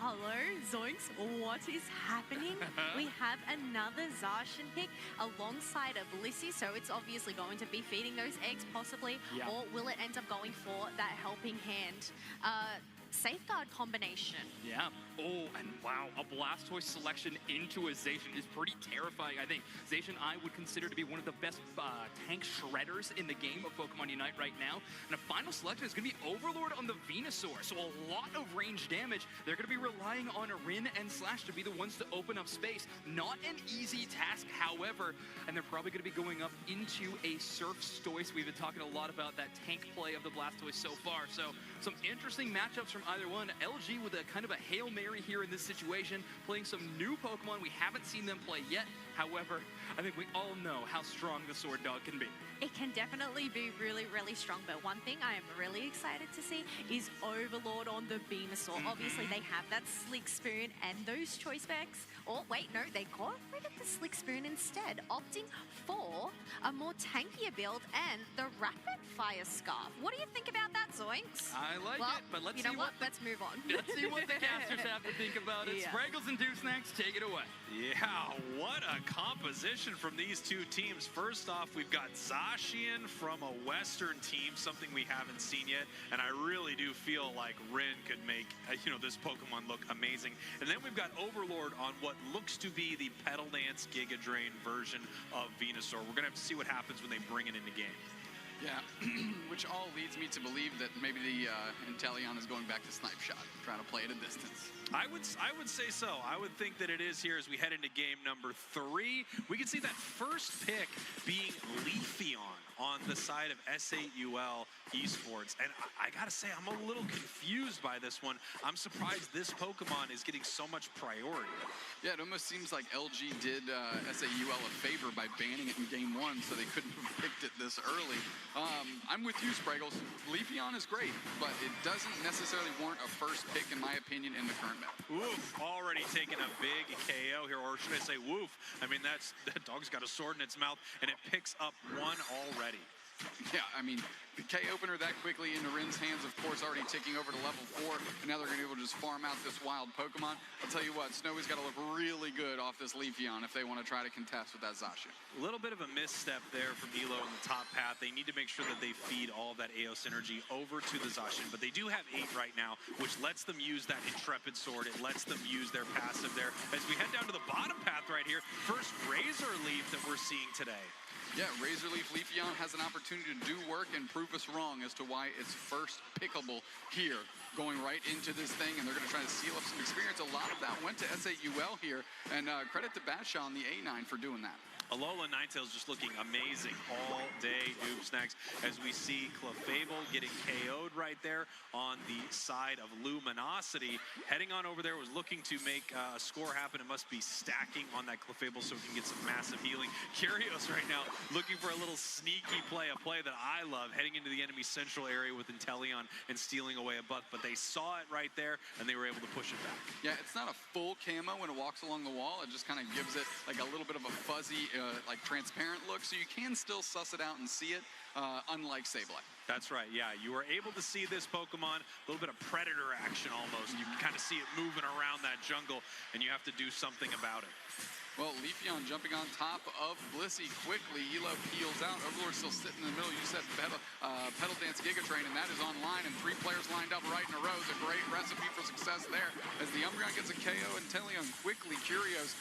Speaker 2: Hello, Zoinks, what is happening? We have another Zacian pick alongside a Blissey, so it's obviously going to be feeding those eggs possibly,
Speaker 1: yeah.
Speaker 2: Or will it end up going for that helping hand? Safeguard combination.
Speaker 1: Yeah. Oh, and wow, a Blastoise selection into a Zacian is pretty terrifying, I think. Zacian I would consider to be one of the best tank shredders in the game of Pokemon Unite right now. And a final selection is going to be Overlord on the Venusaur. So a lot of range damage. They're going to be relying on Rin and Slash to be the ones to open up space. Not an easy task, however, and they're probably going to be going up into a Surfstoise. We've been talking a lot about that tank play of the Blastoise so far. So some interesting matchups from either one. LG with a kind of a Hail Mary here in this situation, playing some new Pokemon. We haven't seen them play yet. However, I think we all know how strong the Sword Dog can be.
Speaker 2: It can definitely be really, really strong, but one thing I am really excited to see is Overlord on the Venusaur. Obviously, they have that Slick Spoon and those choice specs. Oh, wait, no, they got rid of the Slick Spoon instead, opting for a more tankier build and the Rapid Fire Scarf. What do you think about that, Zoinks?
Speaker 1: I like it, but let's see what
Speaker 2: let's move on.
Speaker 1: Let's see what the casters have to think about it.
Speaker 2: Yeah.
Speaker 1: Spraggles and Dewsnacks, take it away.
Speaker 3: Yeah, what a composition from these two teams. First off, we've got Zacian from a Western team, something we haven't seen yet, and I really do feel like Rin could make this Pokemon look amazing. And then we've got Overlord on what looks to be the Petal Dance Giga Drain version of Venusaur. We're gonna have to see what happens when they bring it into game.
Speaker 4: Yeah, which all leads me to believe that maybe the Inteleon is going back to Snipe Shot, trying to play at a distance.
Speaker 3: I would say so. I would think that it is here as we head into game number 3. We can see that first pick being Leafeon on the side of S8UL Esports. And I gotta say, I'm a little confused by this one. I'm surprised this Pokemon is getting so much priority.
Speaker 4: Yeah, it almost seems like LG did S8UL a favor by banning it in game 1, so they couldn't have picked it this early. I'm with you, Spraggles. Leafeon is great, but it doesn't necessarily warrant a first pick, in my opinion, in the current map.
Speaker 3: Woof, already taking a big KO here, or should I say woof? I mean, that dog's got a sword in its mouth, and it picks up 1 already.
Speaker 4: Yeah, I mean, the K opener that quickly into Rin's hands, of course, already ticking over to level 4, and now they're going to be able to just farm out this wild Pokemon. I'll tell you what, Snowy's got to look really good off this Leafeon if they want to try to contest with that Zacian.
Speaker 3: A little bit of a misstep there from Elo in the top path. They need to make sure that they feed all of that AO synergy over to the Zacian, but they do have 8 right now, which lets them use that Intrepid Sword. It lets them use their passive there. As we head down to the bottom path right here, first Razor Leaf that we're seeing today.
Speaker 4: Yeah, Razor Leaf Leafeon has an opportunity to do work and prove us wrong as to why it's first pickable here, going right into this thing, and they're going to try to seal up some experience. A lot of that went to S8UL here, and credit to Basha on the A9 for doing that.
Speaker 3: Alola Ninetales just looking amazing all day, Noob Snacks, as we see Clefable getting KO'd right there on the side of Luminosity. Heading on over there, was looking to make a score happen. It must be stacking on that Clefable so we can get some massive healing. Curios right now looking for a little sneaky play, a play that I love, heading into the enemy central area with Inteleon and stealing away a buck, but they saw it right there and they were able to push it back.
Speaker 4: Yeah, it's not a full camo when it walks along the wall. It just kind of gives it like a little bit of a fuzzy like transparent look, so you can still suss it out and see it, unlike Sableye.
Speaker 3: That's right, yeah. You were able to see this Pokemon, a little bit of predator action almost. You can kind of see it moving around that jungle, and you have to do something about it.
Speaker 4: Well, Leafeon jumping on top of Blissey quickly. Elo peels out. Overlord still sitting in the middle. You said Pedal Dance Giga Train, and that is online, and 3 players lined up right in a row. It's a great recipe for success there. As the Umbreon gets a KO, and Teleon quickly, Curios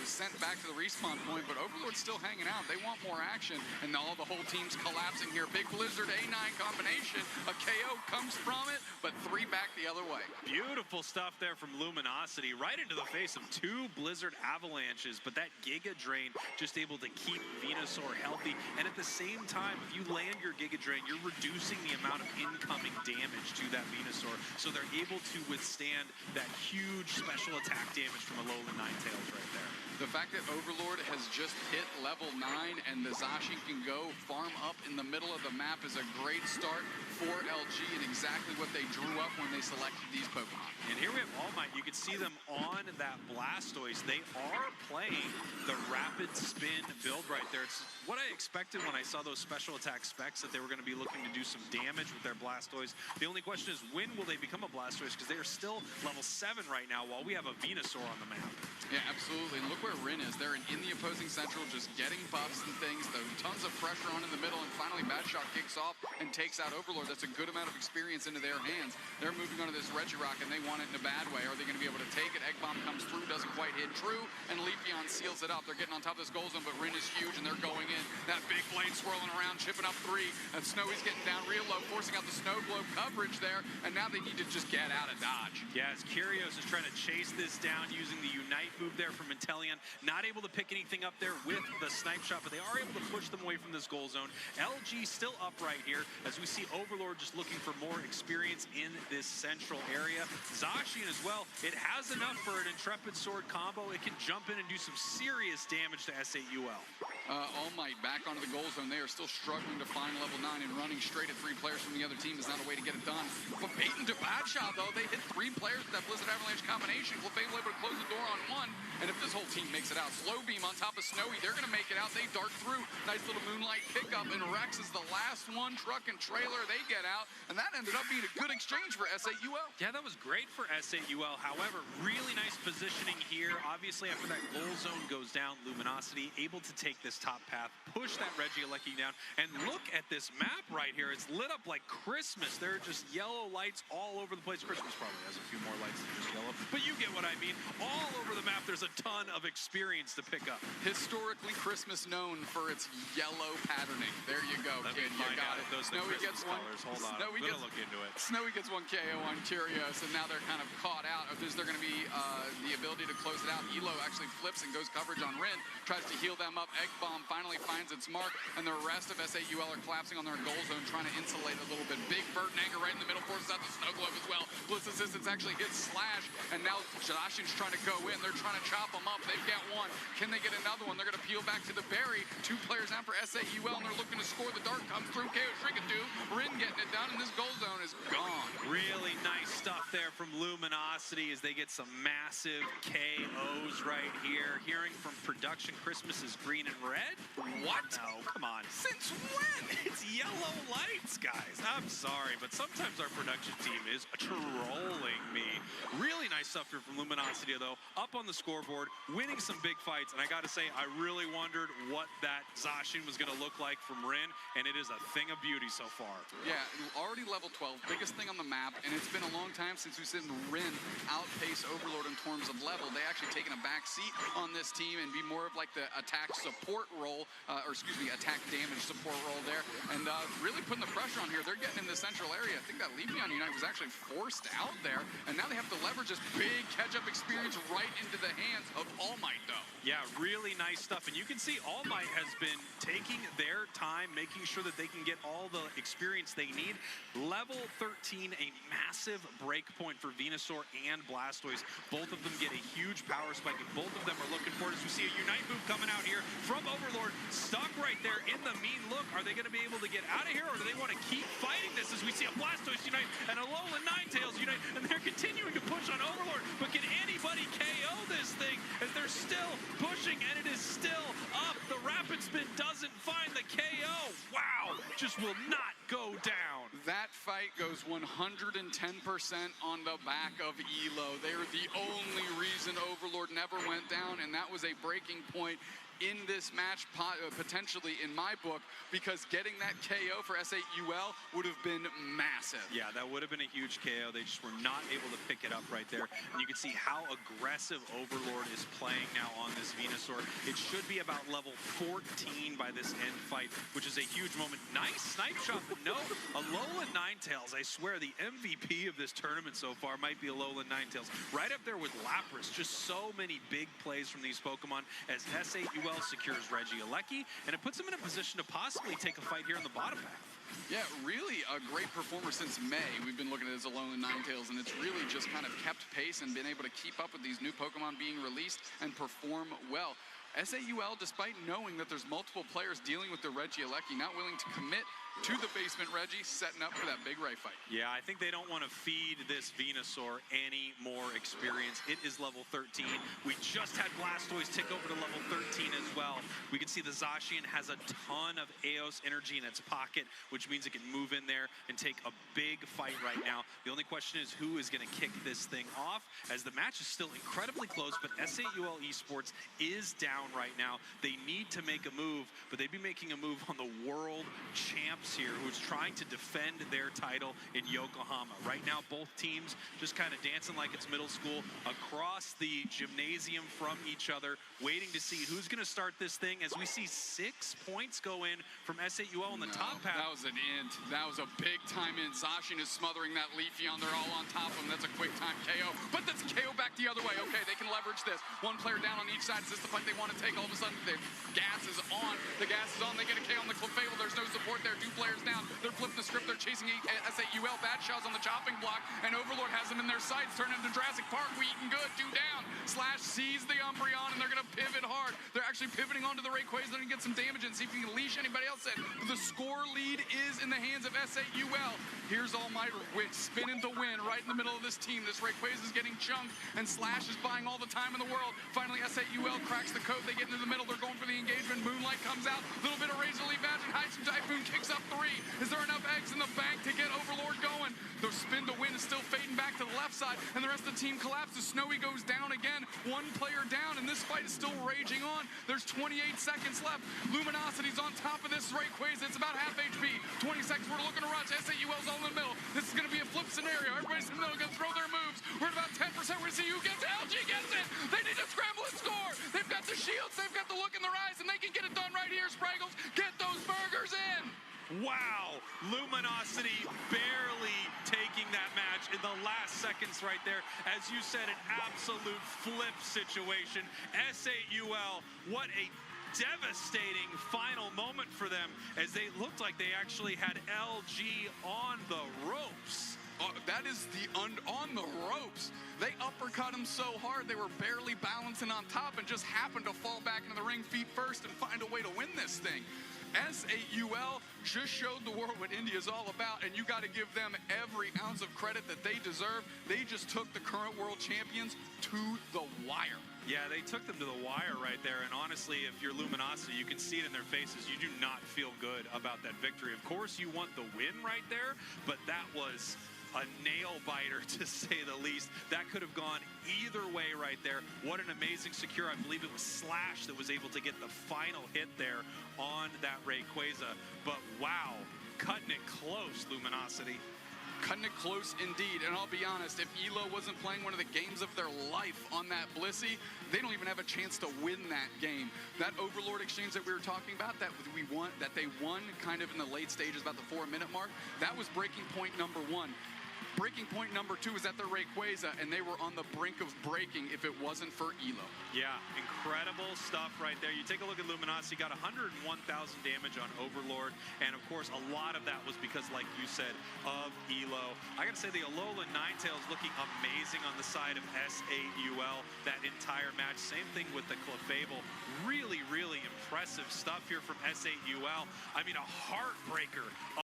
Speaker 4: sent back to the respawn point, but Overlord's still hanging out. They want more action, and the whole team's collapsing here. Big Blizzard A9 combination. A KO comes from it, but 3 back the other way.
Speaker 3: Beautiful stuff there from Luminosity, right into the face of 2 Blizzard Avalanches. But that Giga Drain just able to keep Venusaur healthy. And at the same time, if you land your Giga Drain, you're reducing the amount of incoming damage to that Venusaur. So they're able to withstand that huge special attack damage from a Alolan Ninetales right there.
Speaker 4: The fact that Overlord has just hit level 9 and the Zacian can go farm up in the middle of the map is a great start for LG and exactly what they drew up when they selected these Pokemon.
Speaker 3: And here we have All Might. You can see them on that Blastoise. They are playing the rapid spin build right there. It's what I expected when I saw those special attack specs, that they were going to be looking to do some damage with their Blastoise. The only question is, when will they become a Blastoise? Because they are still level 7 right now while we have a Venusaur on the map.
Speaker 4: Yeah, absolutely. And look where Rin is. They're in the opposing central, just getting buffs and things. Tons of pressure on in the middle, and finally Badshot kicks off and takes out Overlord. That's a good amount of experience into their hands. They're moving on to this Regirock, and they want it in a bad way. Are they going to be able to take it? Egg Bomb comes through, doesn't quite hit true, and Leafeon seals it up. They're getting on top of this goal zone, but Rin is huge, and they're going in. That big blade swirling around, chipping up 3, and Snowy's getting down real low, forcing out the Snow Globe coverage there, and now they need to just get out of dodge.
Speaker 3: Yeah, as Curios is trying to chase this down using the Unite move there from Inteleon. Not able to pick anything up there with the Snipe Shot, but they are able to push them away from this goal zone. LG still up right here, as we see Overlord just looking for more experience in this central area. Zacian as well. It has enough for an Intrepid Sword combo. It can jump in and do some serious damage to S8UL.
Speaker 4: All Might back onto the goal zone. They are still struggling to find level 9, and running straight at 3 players from the other team is not a way to get it done. But Peyton to Badshot, though, they hit 3 players with that Blizzard Avalanche combination. Clefable able to close the door on 1, and if this whole team makes it out, Slow Beam on top of Snowy, they're going to make it out. They dart through. Nice little Moonlight pickup, and Rex is the last one. Truck and trailer, they get out, and that ended up being a good exchange for S8UL.
Speaker 3: Yeah, that was great for S8UL. However, really nice positioning here. Obviously, after that goal zone goes down, Luminosity able to take this top path, push that Regieleki down, and look at this map right here. It's lit up like Christmas. There are just yellow lights all over the place. Christmas probably has a few more lights than just yellow, but you get what I mean. All over the map, there's a ton of experience to pick up.
Speaker 4: Historically, Christmas known for its yellow patterning. There you go,
Speaker 3: Let
Speaker 4: kid.
Speaker 3: me find
Speaker 4: You got
Speaker 3: out
Speaker 4: it.
Speaker 3: if those are
Speaker 4: Snowy
Speaker 3: Christmas
Speaker 4: gets one.
Speaker 3: colors. Hold on,
Speaker 4: Snowy
Speaker 3: I'm
Speaker 4: gets,
Speaker 3: gonna look into it.
Speaker 4: Snowy gets 1 KO on Curios, and now they're kind of caught out. Is there going to be the ability to close it out? Elo actually flips and goes coverage on Rin, tries to heal them up. Egg Bomb finally finds its mark, and the rest of S8UL are collapsing on their goal zone, trying to insulate a little bit. Big Bird and Anger right in the middle, forces out the Snow Globe as well. Blitz Assistance actually hits Slash, and now Zacian's trying to go in. They're trying to chop them up. They've got 1. Can they get another one? They're going to peel back to the berry. 2 players out for S8UL, and they're looking to score. The dart comes through. KO Shrinkadoo. Rin getting it done, and this goal zone is gone.
Speaker 3: Really nice stuff there from Luminosity as they get some massive KOs right here. Hearing from production, Christmas is green and red?
Speaker 4: What?
Speaker 3: No, come on.
Speaker 4: Since when?
Speaker 3: It's yellow lights, guys. I'm sorry, but sometimes our production team is trolling me. Really nice stuff here from Luminosity, though. Up on the scoreboard, winning some big fights, and I gotta say, I really wondered what that Zacian was gonna look like from Rin, and it is a thing of beauty so far.
Speaker 4: Yeah, already level 12, biggest thing on the map, and it's been a long time since we've seen Rin outpace Overlord in terms of level. They actually taken a back seat on this team and be more of like the attack support role, attack damage support role there, and really putting the pressure on here. They're getting in the central area. I think that Leafeon Unite was actually forced out there, and now they have to leverage this big catch-up experience right into the hands of All Might, though.
Speaker 3: Yeah, really nice stuff, and you can see All Might has been taking their time, making sure that they can get all the experience they need. Level 13, a massive break point for Venusaur and Blastoise. Both of them get a huge power spike, and both of them are looking for it as we see a Unite move coming out here from Overlord. Stuck right there in the mean look. Are they going to be able to get out of here, or do they want to keep fighting this as we see a Blastoise unite and a Alolan Ninetales unite, and they're continuing to push on Overlord, but can anybody KO this thing as they're still pushing, and it is still up. The Rapid Spin doesn't find the KO. Wow, just will not go down.
Speaker 4: That fight goes 110% on the back of ELO. They are the only reason Overlord never went down, and that was a breaking point in this match, potentially in my book, because getting that KO for S8UL would have been massive.
Speaker 3: Yeah, that would have been a huge KO. They just were not able to pick it up right there. And you can see how aggressive Overlord is playing now on this Venusaur. It should be about level 14 by this end fight, which is a huge moment. Nice snipe shot, but no, Alolan Ninetales. I swear the MVP of this tournament so far might be Alolan Ninetales. Right up there with Lapras. Just so many big plays from these Pokemon as S8UL secures Regieleki, and it puts him in a position to possibly take a fight here in the bottom half.
Speaker 4: Yeah, really a great performer since May. We've been looking at his Alolan Ninetales, and it's really just kind of kept pace and been able to keep up with these new Pokemon being released and perform well. S8UL, despite knowing that there's multiple players dealing with the Regieleki, not willing to commit to the basement Reggie, setting up for that big Ray fight.
Speaker 3: Yeah, I think they don't want to feed this Venusaur any more experience. It is level 13. We just had Blastoise tick over to level 13 as well. We can see the Zacian has a ton of Eos energy in its pocket, which means it can move in there and take a big fight right now. The only question is who is going to kick this thing off, as the match is still incredibly close, but S8UL Esports is down right now. They need to make a move, but they'd be making a move on the world champs here, who's trying to defend their title in Yokohama. Right now, both teams just kind of dancing like it's middle school across the gymnasium from each other, waiting to see who's going to start this thing, as we see 6 points go in from S8UL in the top half.
Speaker 4: That was an int. That was a big time int. Zacian is smothering that Leafeon. They're all on top of him. That's a quick time KO. But that's KO back the other way. Okay, they can leverage this. One player down on each side. Is this the fight they want to take? All of a sudden, the gas is on. The gas is on. They get a KO on the Clefable. There's no support there. 2 players down. They're flipping the script. They're chasing S8UL. Bad shots on the chopping block, and Overlord has them in their sights. Turn into Jurassic Park. We eating good. 2 down. Slash sees the Umbreon, and they're going to pivot hard. They're actually pivoting onto the Rayquaza. They're going to get some damage and see if we can leash anybody else in. But the score lead is in the hands of S8UL. Here's All Might spinning to win right in the middle of this team. This Rayquaza is getting chunked, and Slash is buying all the time in the world. Finally, S8UL cracks the code. They get into the middle. They're going for the engagement. Moonlight comes out. A little bit of Razor Leaf Magic. Hydrogen Typhoon kicks up 3. Is there enough eggs in the bank to get Overlord going? The spin to win is still fading back to the left side, and the rest of the team collapses. Snowy goes down again. 1 player down, and this fight is still raging on. There's 28 seconds left. Luminosity's on top of this Rayquaza. It's about half HP. 20 seconds. We're looking to rush. S8UL's all in the middle. This is going to be a flip scenario. Everybody's in the middle, going to throw their moves. We're at about 10%. We're going to see who gets it. LG gets it. They need to scramble and score. They've got the shields. They've got the look in their eyes, and they can get it done right here. Spraggles, get those burgers in.
Speaker 3: Wow, Luminosity barely taking that match in the last seconds right there. As you said, an absolute flip situation. S8UL, what a devastating final moment for them, as they looked like they actually had LG on the ropes.
Speaker 4: That is on the ropes. They uppercut him so hard they were barely balancing on top and just happened to fall back into the ring feet first and find a way to win this thing. S8UL just showed the world what India's all about, and you got to give them every ounce of credit that they deserve. They just took the current world champions to the wire.
Speaker 3: Yeah, they took them to the wire right there, and honestly, if you're Luminosity, you can see it in their faces. You do not feel good about that victory. Of course, you want the win right there, but that was a nail-biter, to say the least. That could have gone either way right there. What an amazing secure. I believe it was Slash that was able to get the final hit there on that Rayquaza. But wow, cutting it close, Luminosity.
Speaker 4: Cutting it close indeed, and I'll be honest, if ELO wasn't playing one of the games of their life on that Blissey, they don't even have a chance to win that game. That Overlord exchange that we were talking about, that they won kind of in the late stages, about the 4-minute mark, that was breaking point number 1. Breaking point number 2 is at the Rayquaza, and they were on the brink of breaking if it wasn't for ELO.
Speaker 3: Yeah, incredible stuff right there. You take a look at Luminosity, got 101,000 damage on Overlord, and of course, a lot of that was because, like you said, of ELO. I gotta say, the Alolan Ninetales looking amazing on the side of S8UL that entire match. Same thing with the Clefable. Really, really impressive stuff here from S8UL. I mean, a heartbreaker